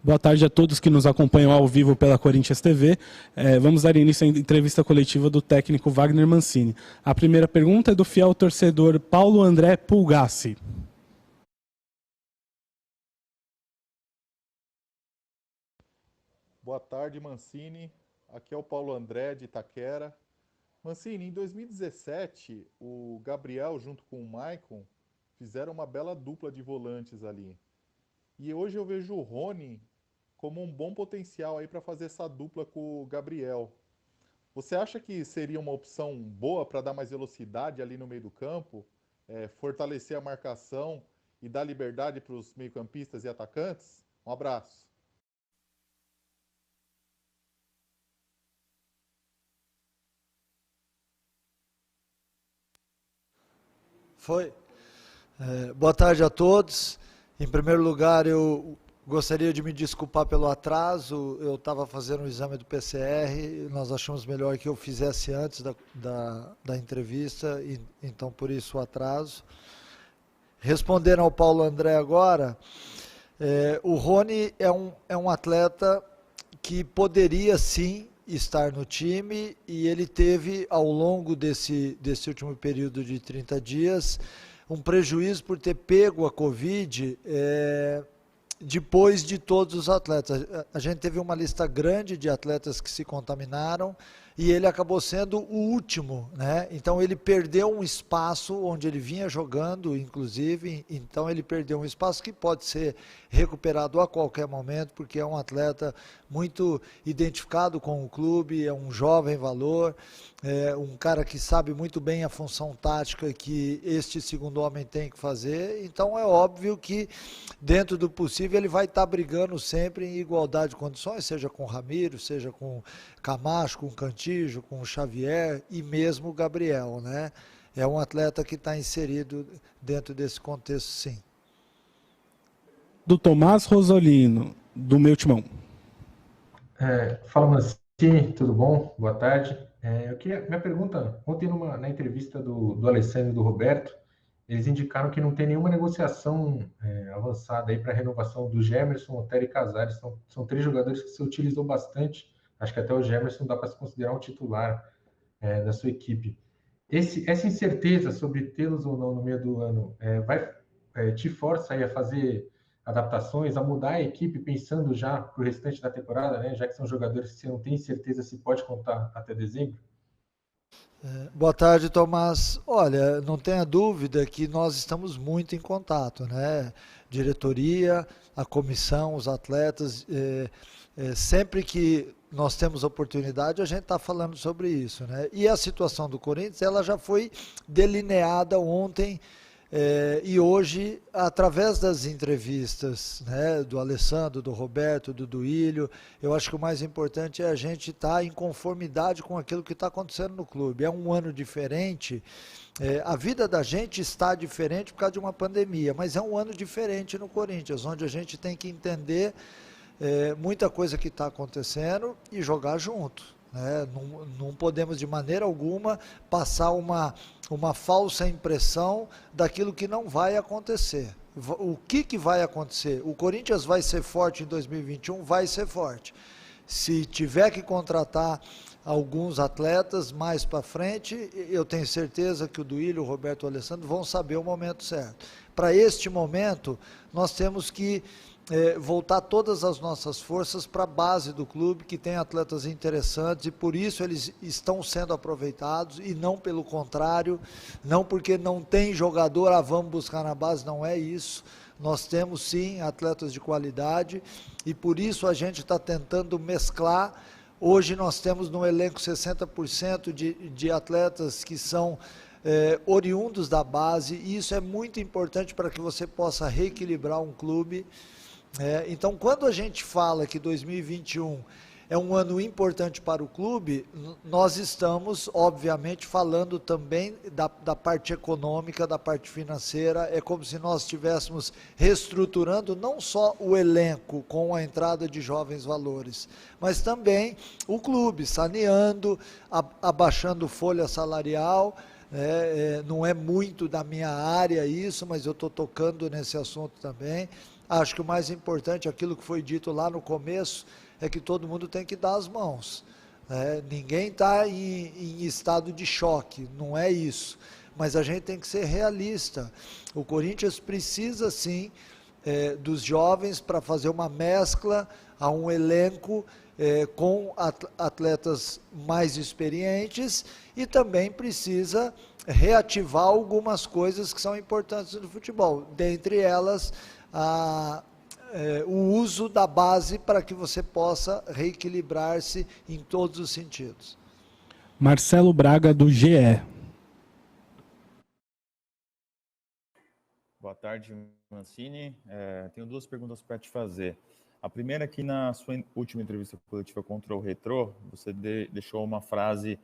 Boa tarde a todos que nos acompanham ao vivo pela Corinthians TV. Vamos dar início à entrevista coletiva do técnico Wagner Mancini. A primeira pergunta é do fiel torcedor Paulo André Pulgassi. Boa tarde, Mancini. Aqui é o Paulo André, de Itaquera. Mancini, em 2017, o Gabriel, junto com o Maicon, fizeram uma bela dupla de volantes ali. E hoje eu vejo o Rony como um bom potencial aí para fazer essa dupla com o Gabriel. Você acha que seria uma opção boa para dar mais velocidade ali no meio do campo, fortalecer a marcação e dar liberdade para os meio-campistas e atacantes? Um abraço. Boa tarde a todos. Em primeiro lugar, eu gostaria de me desculpar pelo atraso. Eu estava fazendo o exame do PCR, nós achamos melhor que eu fizesse antes da entrevista, e então por isso o atraso. Respondendo ao Paulo André agora, o Rony é um atleta que poderia sim estar no time, e ele teve, ao longo desse último período de 30 dias, um prejuízo por ter pego a Covid depois de todos os atletas. A gente teve uma lista grande de atletas que se contaminaram e ele acabou sendo o último, né? Então ele perdeu um espaço onde ele vinha jogando, inclusive, então ele perdeu um espaço que pode ser recuperado a qualquer momento, porque é um atleta muito identificado com o clube, é um jovem valor, é um cara que sabe muito bem a função tática que este segundo homem tem que fazer. Então é óbvio que, dentro do possível, ele vai estar brigando sempre em igualdade de condições, seja com o Ramiro, seja com o Camacho, com o Cantillo, com o Xavier e mesmo o Gabriel, né? É um atleta que está inserido dentro desse contexto, sim. Do Tomás Rosolino, do Meu Timão. Fala, Mancini, tudo bom? Boa tarde. Minha pergunta, ontem na entrevista do Alessandro e do Roberto, eles indicaram que não tem nenhuma negociação avançada aí para a renovação do Gemerson, Otero e Casares. São três jogadores que se utilizou bastante. Acho que até o Gemerson dá para se considerar um titular da sua equipe. Essa incerteza sobre tê-los ou não no meio do ano te força aí a fazer adaptações, a mudar a equipe pensando já para o restante da temporada, né? Já que são jogadores que você não tem certeza se pode contar até dezembro? Boa tarde, Tomás. Olha, não tenha dúvida que nós estamos muito em contato, né? Diretoria, a comissão, os atletas, sempre que nós temos oportunidade, a gente está falando sobre isso, né? E a situação do Corinthians, ela já foi delineada ontem e hoje, através das entrevistas, né, do Alessandro, do Roberto, do Duílio. Eu acho que o mais importante é a gente estar em conformidade com aquilo que está acontecendo no clube. É um ano diferente, a vida da gente está diferente por causa de uma pandemia, mas é um ano diferente no Corinthians, onde a gente tem que entender muita coisa que está acontecendo e jogar junto. Não podemos de maneira alguma passar uma falsa impressão daquilo que não vai acontecer. O que vai acontecer? O Corinthians vai ser forte em 2021? Vai ser forte. Se tiver que contratar alguns atletas mais para frente, eu tenho certeza que o Duílio, o Roberto e o Alessandro vão saber o momento certo. Para este momento, nós temos que voltar todas as nossas forças para a base do clube, que tem atletas interessantes, e por isso eles estão sendo aproveitados, e não pelo contrário, não porque não tem jogador, vamos buscar na base, não é isso. Nós temos sim atletas de qualidade, e por isso a gente está tentando mesclar. Hoje nós temos no elenco 60% de atletas que são oriundos da base, e isso é muito importante para que você possa reequilibrar um clube. Então, quando a gente fala que 2021 é um ano importante para o clube, nós estamos, obviamente, falando também da parte econômica, da parte financeira. É como se nós estivéssemos reestruturando não só o elenco com a entrada de jovens valores, mas também o clube, saneando, abaixando folha salarial. Não é muito da minha área isso, mas eu estou tocando nesse assunto também. Acho que o mais importante, aquilo que foi dito lá no começo, é que todo mundo tem que dar as mãos. Ninguém está em estado de choque, não é isso. Mas a gente tem que ser realista. O Corinthians precisa, sim, dos jovens para fazer uma mescla a um elenco com atletas mais experientes e também precisa reativar algumas coisas que são importantes no futebol, dentre elas o uso da base para que você possa reequilibrar-se em todos os sentidos. Marcelo Braga, do GE. Boa tarde, Mancini. Tenho duas perguntas para te fazer. A primeira é que na sua última entrevista coletiva contra o Retrô, você deixou uma frase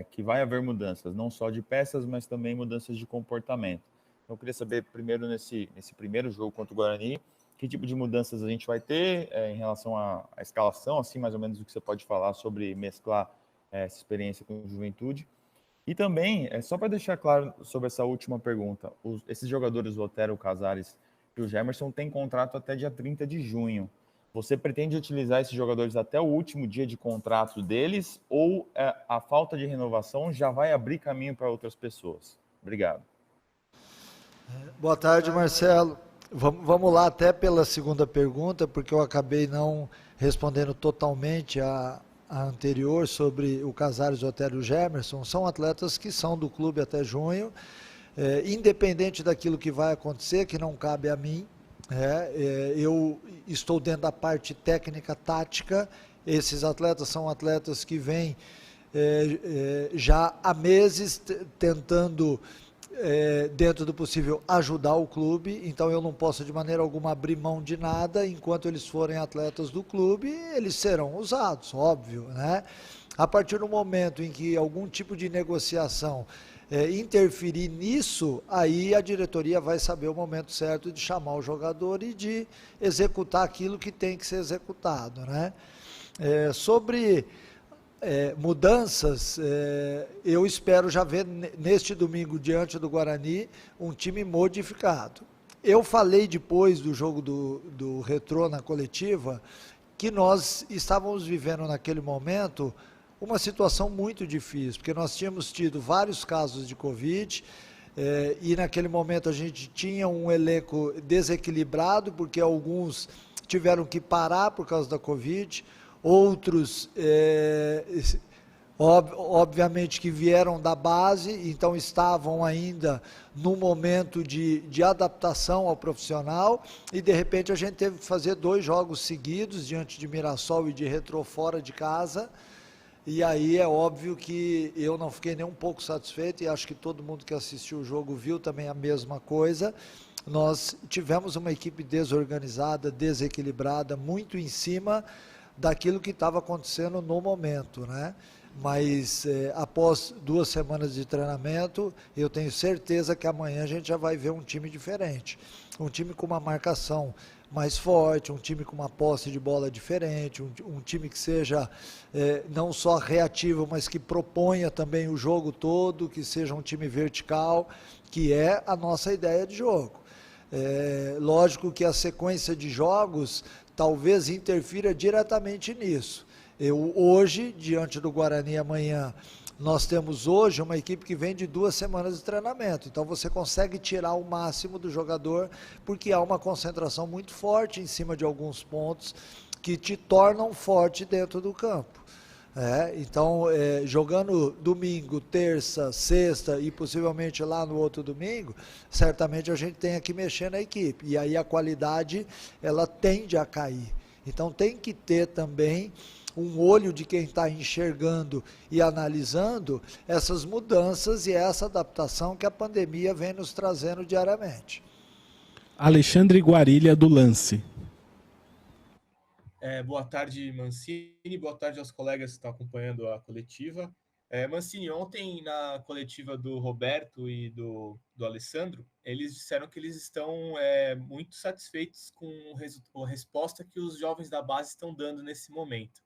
que vai haver mudanças, não só de peças, mas também mudanças de comportamento. Então, eu queria saber, primeiro, nesse primeiro jogo contra o Guarani, que tipo de mudanças a gente vai ter em relação à escalação, assim, mais ou menos o que você pode falar sobre mesclar essa experiência com juventude. E também, só para deixar claro sobre essa última pergunta, esses jogadores, o Otero, o Casares e o Gemerson, têm contrato até dia 30 de junho. Você pretende utilizar esses jogadores até o último dia de contrato deles ou a falta de renovação já vai abrir caminho para outras pessoas? Obrigado. Boa tarde, Marcelo. Vamos lá até pela segunda pergunta, porque eu acabei não respondendo totalmente a anterior sobre o Casares, o Otero e o Gemerson. São atletas que são do clube até junho, independente daquilo que vai acontecer, que não cabe a mim. Eu estou dentro da parte técnica, tática. Esses atletas são atletas que vêm já há meses tentando, dentro do possível, ajudar o clube. Então eu não posso de maneira alguma abrir mão de nada. Enquanto eles forem atletas do clube, eles serão usados, óbvio, né? A partir do momento em que algum tipo de negociação interferir nisso, aí a diretoria vai saber o momento certo de chamar o jogador e de executar aquilo que tem que ser executado, né? Sobre mudanças, eu espero já ver neste domingo, diante do Guarani, um time modificado. Eu falei depois do jogo do Retrô na coletiva que nós estávamos vivendo naquele momento uma situação muito difícil, porque nós tínhamos tido vários casos de Covid, e naquele momento a gente tinha um elenco desequilibrado, porque alguns tiveram que parar por causa da Covid, outros, obviamente que vieram da base, então estavam ainda num momento de adaptação ao profissional, e de repente a gente teve que fazer 2 jogos seguidos, diante de Mirassol e de Retrô fora de casa. E aí é óbvio que eu não fiquei nem um pouco satisfeito, e acho que todo mundo que assistiu o jogo viu também a mesma coisa. Nós tivemos uma equipe desorganizada, desequilibrada, muito em cima daquilo que estava acontecendo no momento, né? Mas após 2 semanas de treinamento, eu tenho certeza que amanhã a gente já vai ver um time diferente. Um time com uma marcação mais forte, um time com uma posse de bola diferente, um time que seja não só reativo, mas que proponha também o jogo todo, que seja um time vertical, que é a nossa ideia de jogo. Lógico que a sequência de jogos talvez interfira diretamente nisso. Hoje, diante do Guarani amanhã, nós temos hoje uma equipe que vem de 2 semanas de treinamento, então você consegue tirar o máximo do jogador, porque há uma concentração muito forte em cima de alguns pontos que te tornam forte dentro do campo. Então, jogando domingo, terça, sexta e possivelmente lá no outro domingo, certamente a gente tem que mexer na equipe, e aí a qualidade ela tende a cair. Então tem que ter também um olho de quem está enxergando e analisando essas mudanças e essa adaptação que a pandemia vem nos trazendo diariamente. Alexandre Guarilha, do Lance. Boa tarde, Mancini. Boa tarde aos colegas que estão acompanhando a coletiva. Mancini, ontem na coletiva do Roberto e do Alessandro, eles disseram que eles estão muito satisfeitos com a resposta que os jovens da base estão dando nesse momento.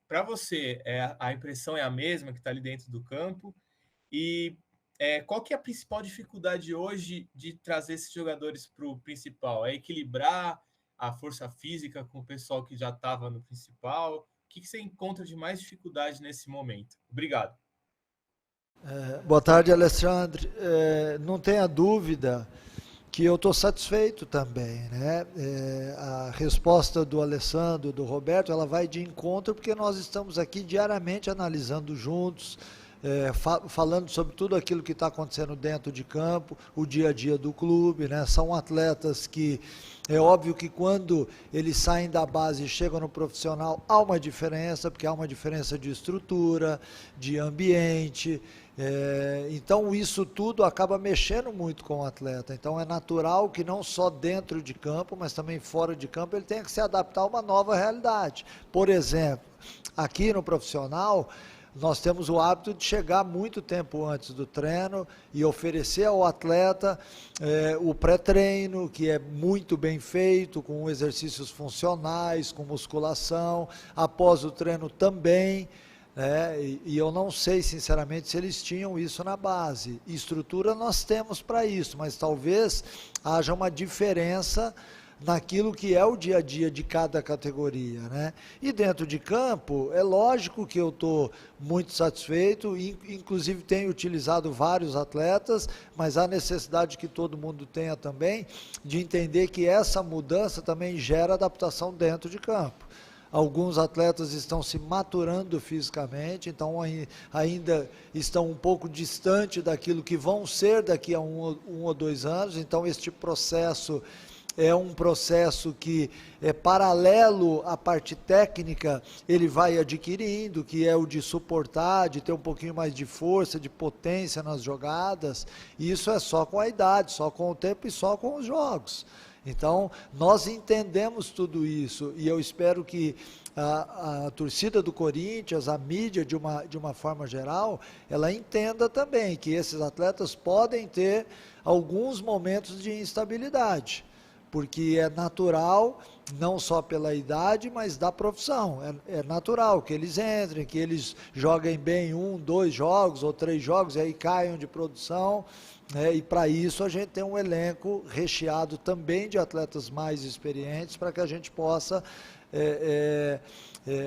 Para você, a impressão é a mesma que está ali dentro do campo? E qual que é a principal dificuldade hoje de trazer esses jogadores para o principal? É equilibrar a força física com o pessoal que já estava no principal? O que você encontra de mais dificuldade nesse momento? Obrigado. Boa tarde, Alexandre. Não tenha dúvida que eu estou satisfeito também, né? A resposta do Alessandro, do Roberto, ela vai de encontro porque nós estamos aqui diariamente analisando juntos, falando sobre tudo aquilo que está acontecendo dentro de campo, o dia a dia do clube, né? São atletas que, é óbvio que quando eles saem da base e chegam no profissional, há uma diferença, porque há uma diferença de estrutura, de ambiente. Então isso tudo acaba mexendo muito com o atleta. Então é natural que não só dentro de campo, mas também fora de campo, ele tenha que se adaptar a uma nova realidade. Por exemplo, aqui no profissional, nós temos o hábito de chegar muito tempo antes do treino e oferecer ao atleta o pré-treino, que é muito bem feito, com exercícios funcionais, com musculação, após o treino também. E eu não sei, sinceramente, se eles tinham isso na base. Estrutura nós temos para isso, mas talvez haja uma diferença naquilo que é o dia a dia de cada categoria, né? E dentro de campo, é lógico que eu estou muito satisfeito, inclusive tenho utilizado vários atletas, mas há necessidade que todo mundo tenha também de entender que essa mudança também gera adaptação dentro de campo. Alguns atletas estão se maturando fisicamente, então ainda estão um pouco distante daquilo que vão ser daqui a um ou 2 anos, então este processo é um processo que é paralelo à parte técnica, ele vai adquirindo, que é o de suportar, de ter um pouquinho mais de força, de potência nas jogadas, e isso é só com a idade, só com o tempo e só com os jogos. Então, nós entendemos tudo isso e eu espero que a torcida do Corinthians, a mídia de uma forma geral, ela entenda também que esses atletas podem ter alguns momentos de instabilidade, porque é natural, não só pela idade, mas da profissão. É natural que eles entrem, que eles joguem bem 1, 2 jogos ou 3 jogos e aí caiam de produção. E para isso a gente tem um elenco recheado também de atletas mais experientes para que a gente possa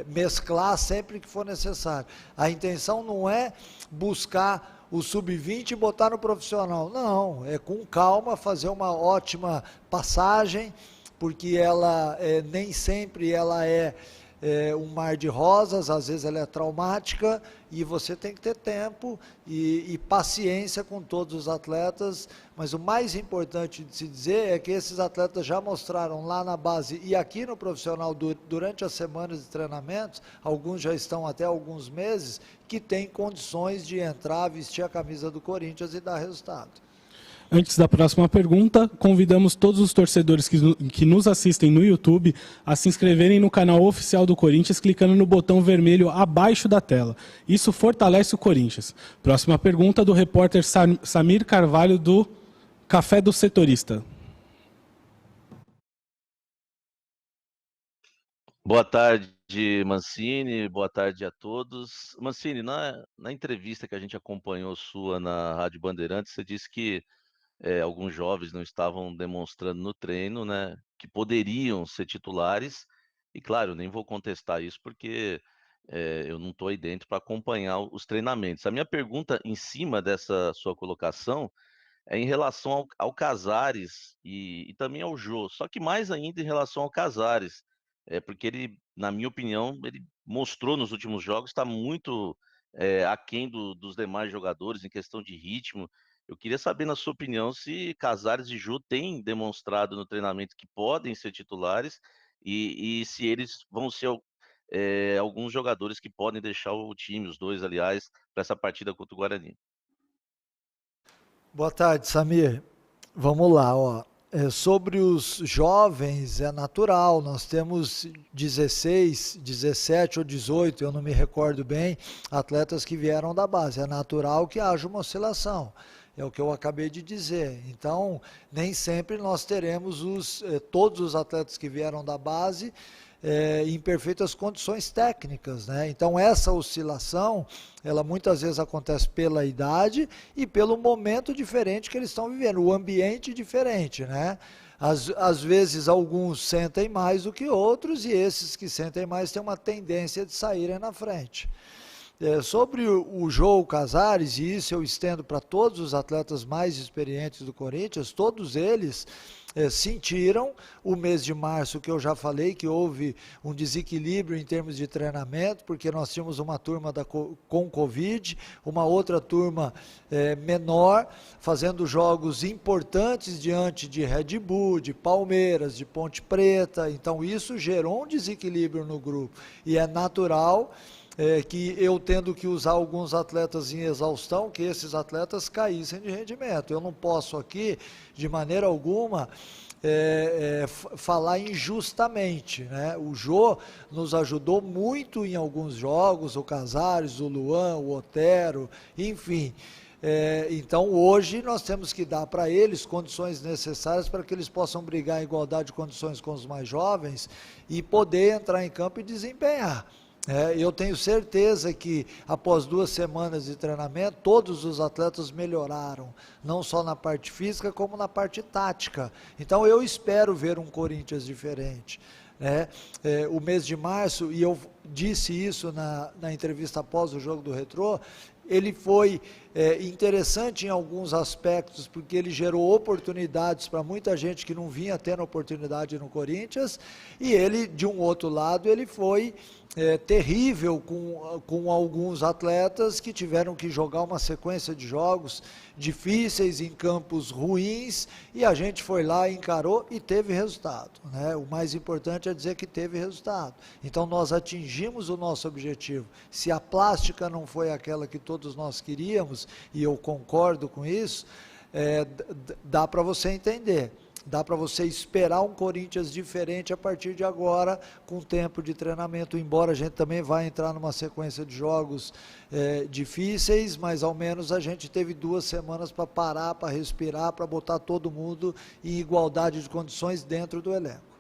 mesclar sempre que for necessário. A intenção não é buscar o sub-20 e botar no profissional, não, é com calma fazer uma ótima passagem, porque ela nem sempre ela é um mar de rosas, às vezes ela é traumática e você tem que ter tempo e paciência com todos os atletas, mas o mais importante de se dizer é que esses atletas já mostraram lá na base e aqui no profissional durante as semanas de treinamentos, alguns já estão até alguns meses, que têm condições de entrar, vestir a camisa do Corinthians e dar resultado. Antes da próxima pergunta, convidamos todos os torcedores que nos assistem no YouTube a se inscreverem no canal oficial do Corinthians clicando no botão vermelho abaixo da tela. Isso fortalece o Corinthians. Próxima pergunta do repórter Samir Carvalho do Café do Setorista. Boa tarde, Mancini. Boa tarde a todos. Mancini, na entrevista que a gente acompanhou sua na Rádio Bandeirantes, você disse que alguns jovens não estavam demonstrando no treino, né, que poderiam ser titulares, e claro, nem vou contestar isso porque eu não estou aí dentro para acompanhar os treinamentos. A minha pergunta em cima dessa sua colocação é em relação ao Casares e também ao Jô, só que mais ainda em relação ao Casares, porque ele, na minha opinião, ele mostrou nos últimos jogos, está muito aquém dos demais jogadores em questão de ritmo. Eu queria saber, na sua opinião, se Casares e Jô têm demonstrado no treinamento que podem ser titulares e se eles vão ser alguns jogadores que podem deixar o time, os dois, aliás, para essa partida contra o Guarani. Boa tarde, Samir. Vamos lá, ó. Sobre os jovens, é natural, nós temos 16, 17 ou 18, eu não me recordo bem, atletas que vieram da base. É natural que haja uma oscilação. É o que eu acabei de dizer. Então, nem sempre nós teremos todos os atletas que vieram da base em perfeitas condições técnicas, né? Então, essa oscilação, ela muitas vezes acontece pela idade e pelo momento diferente que eles estão vivendo, o ambiente diferente, né? Às vezes, alguns sentem mais do que outros e esses que sentem mais têm uma tendência de saírem na frente. Sobre o Jô Casares, e isso eu estendo para todos os atletas mais experientes do Corinthians, todos eles sentiram o mês de março, que eu já falei, que houve um desequilíbrio em termos de treinamento, porque nós tínhamos uma turma com Covid, uma outra turma menor, fazendo jogos importantes diante de Red Bull, de Palmeiras, de Ponte Preta, então isso gerou um desequilíbrio no grupo, e é natural que eu tendo que usar alguns atletas em exaustão, que esses atletas caíssem de rendimento. Eu não posso aqui, de maneira alguma, falar injustamente, né? O Jô nos ajudou muito em alguns jogos, o Casares, o Luan, o Otero, enfim. Então hoje nós temos que dar para eles condições necessárias para que eles possam brigar em igualdade de condições com os mais jovens e poder entrar em campo e desempenhar. Eu tenho certeza que após 2 semanas de treinamento, todos os atletas melhoraram, não só na parte física, como na parte tática. Então eu espero ver um Corinthians diferente. O mês de março, e eu disse isso na entrevista após o jogo do Retrô, ele foi interessante em alguns aspectos, porque ele gerou oportunidades para muita gente que não vinha tendo oportunidade no Corinthians, e ele, de um outro lado, ele foi terrível com alguns atletas que tiveram que jogar uma sequência de jogos difíceis em campos ruins, e a gente foi lá, encarou e teve resultado, né? O mais importante é dizer que teve resultado. Então nós atingimos o nosso objetivo. Se a plástica não foi aquela que todos nós queríamos, e eu concordo com isso, dá para você entender. Dá para você esperar um Corinthians diferente a partir de agora, com tempo de treinamento, embora a gente também vá entrar numa sequência de jogos difíceis, mas ao menos a gente teve 2 semanas para parar, para respirar, para botar todo mundo em igualdade de condições dentro do elenco.